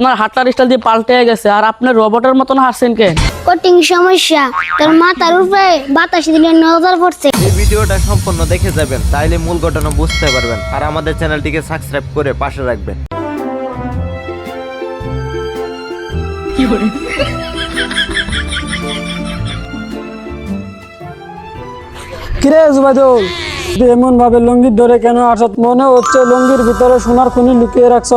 আপনার হাঁটার স্টাইল দিয়ে পাল্টে গেছে আর আপনি রোবটের মতন হাঁটছেন কেন? কঠিন সমস্যা, তোর মাথার উপরে বাতাস দিলে নজর পড়ছে। এই ভিডিওটা সম্পূর্ণ দেখে যাবেন, তাইলে মূল ঘটনা বুঝতে পারবেন। আর আমাদের চ্যানেলটিকে সাবস্ক্রাইব করে পাশে রাখবেন। কিরে জুবাইদুল, এমন ভাবে লুঙ্গি ধরে কেন আসত? মনে হচ্ছে লুঙ্গির ভিতরে সোনার খনি লুকিয়ে রাখছ।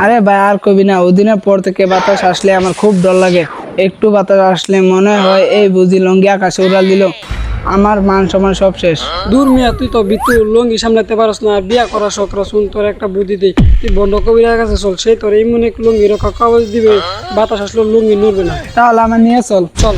আরে ভাই আর কবি না, ওদিনের পর থেকে বাতাস আসলে আমার খুব ডর লাগে। একটু বাতাস আসলে মনে হয় এই বুঝি লঙ্গি আকাশে উড়াল দিল, আমার মান সম্মান সব শেষ। দূর মিয়া, তুই তো বিতু লুঙ্গি সামলাতে পারস না। বিয়া করা শখরা, শুন তোর একটা বুদ্ধি দিই। তুই বন্ধ কবির কাছে চল, সেই তোর এমন এক লুঙ্গি রক্ষা কাগজ দিবে, বাতাস আসলে লুঙ্গি নড়বে না। তাহলে আমার নিয়ে চল। চল।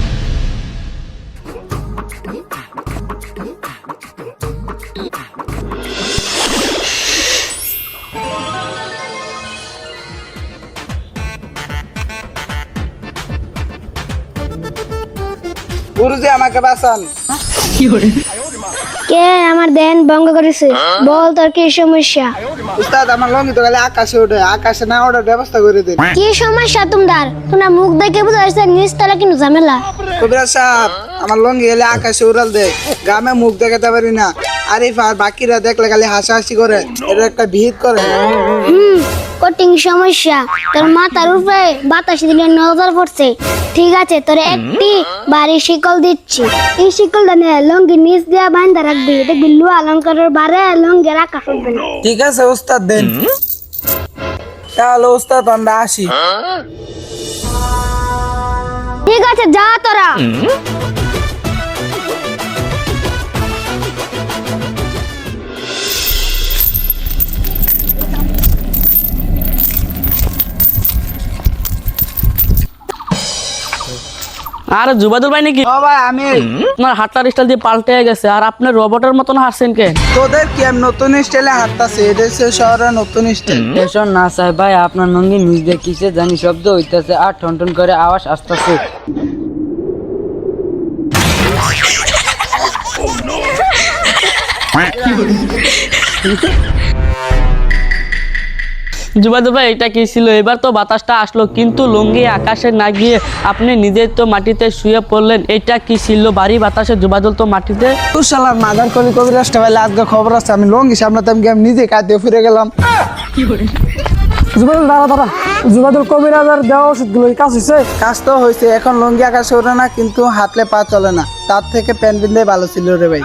গুরুজি আমাকে বাঁচান। কে আমার ধ্যান ভঙ্গ করেছে? বল তোর কি সমস্যা? উস্তাদ আমার লঙ্গি তো খালি আকাশে ওঠে, আকাশে না ওঠার ব্যবস্থা করে দিন। কি সমস্যা তোমার মুখ দেখে বোঝা যাচ্ছে নিচতলা কিন্তু ঝামেলা। কবিরাজ সাহেব, আমার লঙ্গি এলে আকাশে উড়াল দেয়, গ্রামে মুখ দেখাতে পারি না। আরিফ আর বাকিরা দেখলে খালি হাসাহাসি করে, এটা একটা ভিড় করে। কঠিন সমস্যা, তোর মাথার উপরে বাতাস দিলে নজর পড়ছে। ঠিক আছে, তোর একটি বাড়ি শিকল দিচ্ছি। এই শিকলটা নিয়ে লঙ্গি নিচ দিয়ে বান্ধা রাখবি, দেখবি লুয়া অলঙ্কারের বারে লঙ্গের আকাশ উঠবে না। ঠিক আছে উস্তাদ, দেন। তাহলে উস্তাদ আমরা আসি। ঠিক আছে, যা তোরা। আর জুবাইদুল ভাই নাকি? ও ভাই আমি। আপনার হাঁটার স্টাইল দিয়ে পাল্টে গেছে আর আপনি রোবটের মতন হাঁটছেন কেন? তোদের কি আমি নতুন স্টাইলে হাঁটতাছি, এদেশের শহরে নতুন স্টাইল। স্টেশন না চাই ভাই, আপনার লঙ্গি নিচ দিয়ে কিসে জানি শব্দ হইতেছে আর টন টন করে আওয়াজ আসতেছে। জুবাইদুল ভাই এটা কি ছিল? এবার তো বাতাসটা আসলো কিন্তু লুঙ্গি আকাশে না গিয়ে আপনি নিজেই তো মাটিতে শুয়ে পড়লেন। এটা কি ছিল? ভারী বাতাসে জুবাইদুল তো মাটিতে। তুই শালার মাদার কলি কবিরাজটা ভাই আজকে খবর আছে, আমি লঙ্গি সামলাতাম গিয়ে আমি নিজে কাঁদতে ফিরে গেলাম। জুবাইদুল দাঁড়া দাঁড়া, জুবাইদুল কবিরাজার দেওয়া ওষুধগুলো কাজ হয়েছে? কাজ তো হয়েছে, এখন লঙ্গি আকাশে ওঠে না কিন্তু হাতলে পা চলে না, তার থেকে প্যান্ট বিন্দে ভালো ছিল রে ভাই।